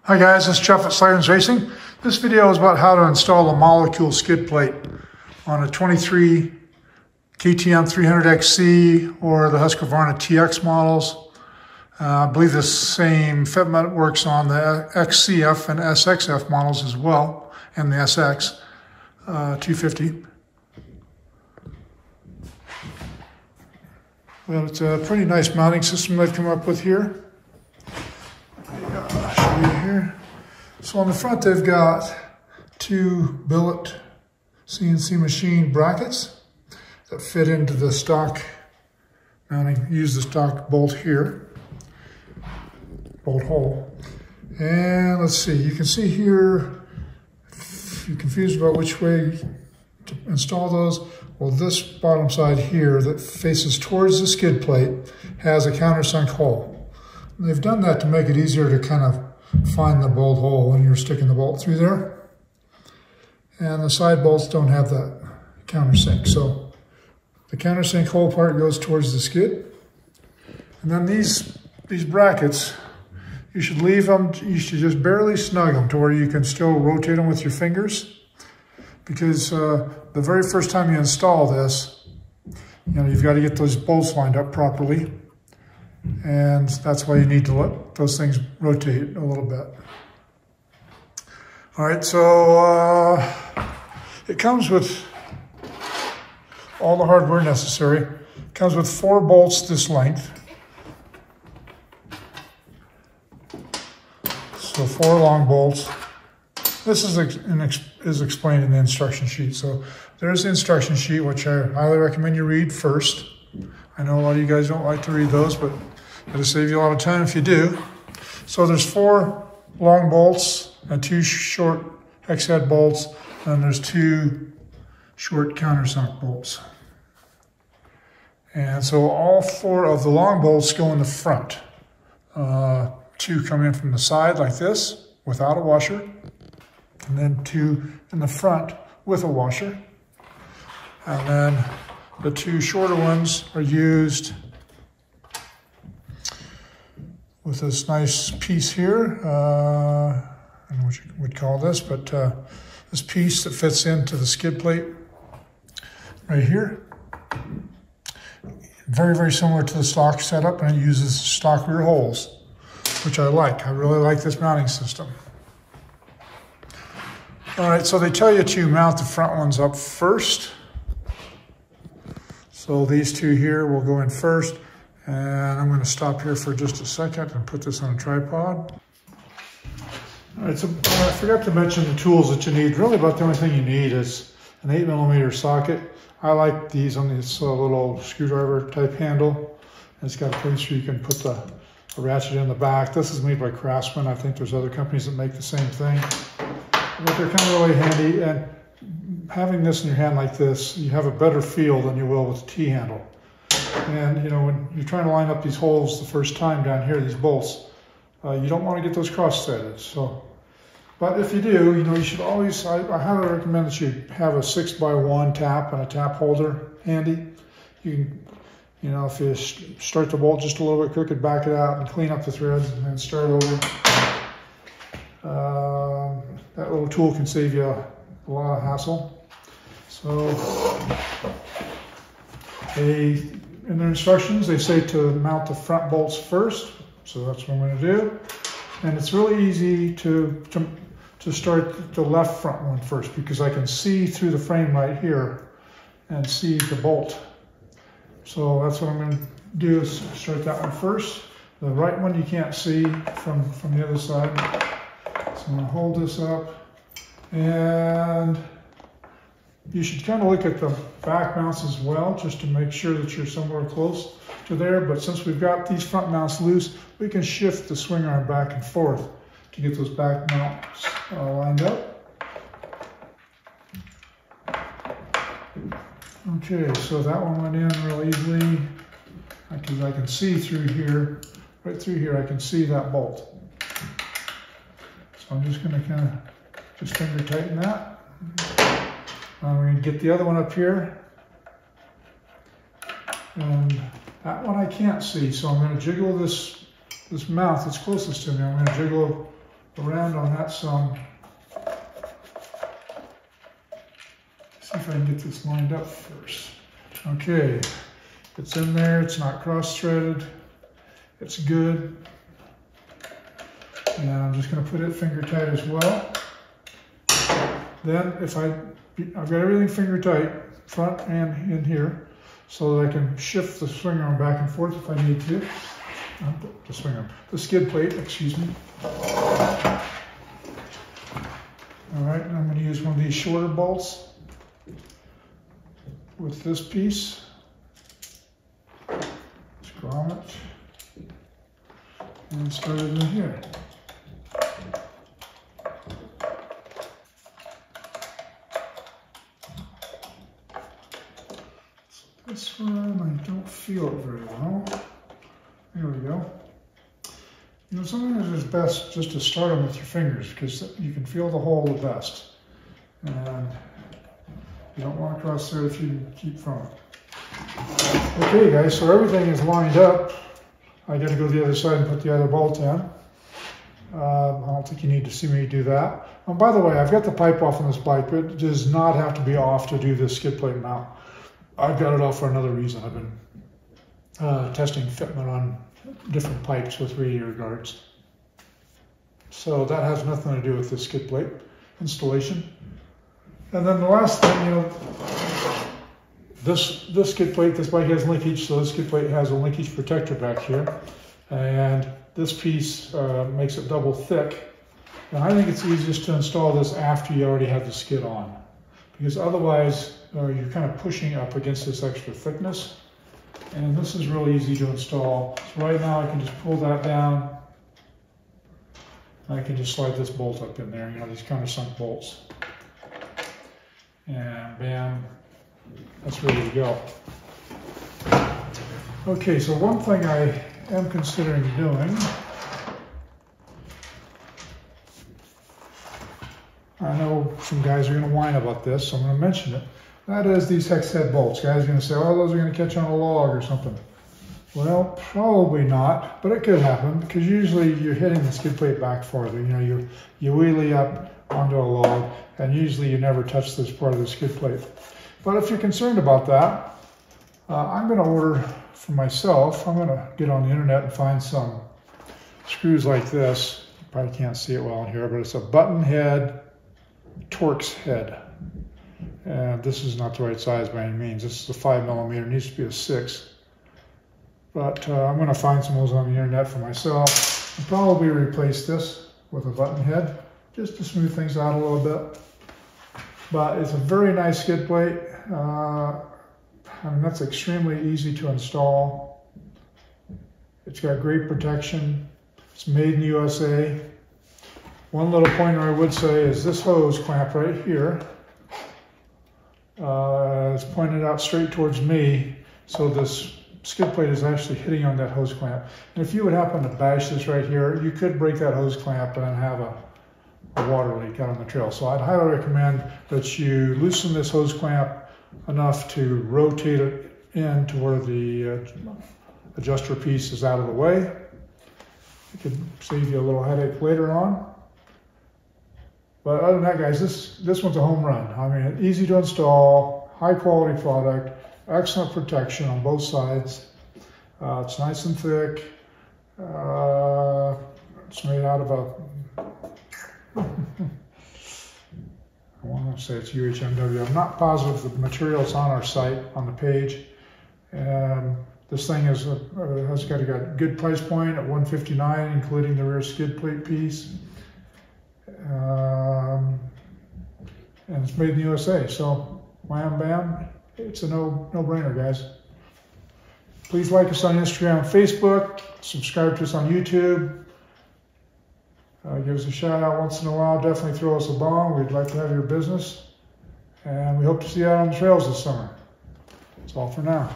Hi guys, it's Jeff at Sirens Racing. This video is about how to install a Molecule skid plate on a 23 KTM 300XC or the Husqvarna TX models. I believe the same fitment works on the XCF and SXF models as well, and the SX 250. Well, it's a pretty nice mounting system they've come up with here. I'll show you here. So on the front they've got two billet CNC machine brackets that fit into the stock mounting. Use the stock bolt here, bolt hole. And let's see, you can see here, if you're confused about which way to install those, well, this bottom side here that faces towards the skid plate has a countersunk hole. And they've done that to make it easier to kind of find the bolt hole when you're sticking the bolt through there. And the side bolts don't have that countersink. So the countersink hole part goes towards the skid. And then these brackets, you should leave them, you should just barely snug them to where you can still rotate them with your fingers. Because the very first time you install this, you've got to get those bolts lined up properly. And that's why you need to let those things rotate a little bit. All right, so it comes with all the hardware necessary. It comes with 4 bolts this length. So 4 long bolts. This is explained in the instruction sheet. So there's the instruction sheet, which I highly recommend you read first. I know a lot of you guys don't like to read those, but it'll save you a lot of time if you do. So there's 4 long bolts and 2 short hex head bolts, and there's 2 short countersunk bolts. And so all 4 of the long bolts go in the front. 2 come in from the side like this without a washer, and then 2 in the front with a washer. And then the 2 shorter ones are used with this nice piece here. I don't know what you would call this, but this piece that fits into the skid plate right here. Very, very similar to the stock setup, and it uses stock rear holes, which I like. I really like this mounting system. All right, so they tell you to mount the front ones up first. So these 2 here will go in first, and I'm going to stop here for just a second and put this on a tripod. All right, so I forgot to mention the tools that you need. Really about the only thing you need is an 8mm socket. I like these on this little screwdriver type handle. And it's got a place where you can put the ratchet in the back. This is made by Craftsman. I think there's other companies that make the same thing. But they're kind of really handy, and having this in your hand like this, you have a better feel than you will with a T-handle. And when you're trying to line up these holes the first time down here, these bolts, you don't want to get those cross-threaded. So, but if you do, you should always, I highly recommend that you have a 6x1 tap and a tap holder handy. You can, if you start the bolt just a little bit crooked, back it out and clean up the threads and then start over. That little tool can save you a lot of hassle. So in their instructions, they say to mount the front bolts first. So that's what I'm going to do. And it's really easy to start the left front one first, because I can see through the frame right here and see the bolt. So that's what I'm going to do, is start that one first. The right one you can't see from the other side. So I'm going to hold this up, and you should kind of look at the back mounts as well, just to make sure that you're somewhere close to there. But since we've got these front mounts loose, we can shift the swing arm back and forth to get those back mounts lined up. Okay, so that one went in real easily, because I can see through here, right through here, I can see that bolt. So I'm just going to kind of just finger tighten that. We're going to get the other one up here. And that one I can't see, so I'm going to jiggle this mouth that's closest to me. I'm going to jiggle around on that some. See if I can get this lined up first. Okay, it's in there, it's not cross-threaded, it's good. And I'm just going to put it finger tight as well. Then if I've got everything finger tight, front and in here, so that I can shift the swing arm back and forth if I need to. The swing arm, the skid plate, excuse me. All right, and I'm going to use one of these shorter bolts with this piece. Just grommet and start it in here. This one, I don't feel it very well. There we go. You know, sometimes it's best just to start them with your fingers because you can feel the hole the best. And you don't want to cross thread if you can keep from it. Okay guys, so everything is lined up. I got to go to the other side and put the other bolt in. I don't think you need to see me do that. And by the way, I've got the pipe off on this bike, but it does not have to be off to do this skid plate mount. I've got it off for another reason. I've been testing fitment on different pipes with radiator guards. So that has nothing to do with the skid plate installation. And then the last thing, you know, this skid plate, this bike has linkage, so this skid plate has a linkage protector back here. And this piece makes it double thick. And I think it's easiest to install this after you already have the skid on, because otherwise you're kind of pushing up against this extra thickness. And this is really easy to install. So right now I can just pull that down. And I can just slide this bolt up in there, you know, these countersunk bolts. And bam, that's ready to go. Okay, so one thing I am considering doing, I know some guys are going to whine about this, so I'm going to mention it. That is these hex head bolts. Guys are going to say, oh, those are going to catch on a log or something. Well, probably not, but it could happen because usually you're hitting the skid plate back farther. You know, you wheelie up onto a log, and usually you never touch this part of the skid plate. But if you're concerned about that, I'm going to order for myself. I'm going to get on the internet and find some screws like this. You probably can't see it well in here, but it's a button head Torx head. And this is not the right size by any means. This is a 5mm, it needs to be a 6. But I'm going to find some of those on the internet for myself and probably replace this with a button head just to smooth things out a little bit. But it's a very nice skid plate. I mean, that's extremely easy to install. It's got great protection. It's made in the USA. One little pointer I would say is this hose clamp right here. It's pointed out straight towards me, so this skid plate is actually hitting on that hose clamp. And if you would happen to bash this right here, you could break that hose clamp and have a water leak out on the trail. So I'd highly recommend that you loosen this hose clamp enough to rotate it in to where the adjuster piece is out of the way. It could save you a little headache later on. But other than that, guys, this one's a home run. I mean, easy to install, high quality product, excellent protection on both sides. It's nice and thick. It's made out of a, I want to say it's UHMW. I'm not positive the material's on our site, on the page. This thing has got a good price point at $159, including the rear skid plate piece. And it's made in the USA, so wham bam, it's a no-brainer, guys. Please like us on Instagram, Facebook, subscribe to us on YouTube. Give us a shout out once in a while. Definitely throw us a bone. We'd like to have your business. And we hope to see you out on the trails this summer. That's all for now.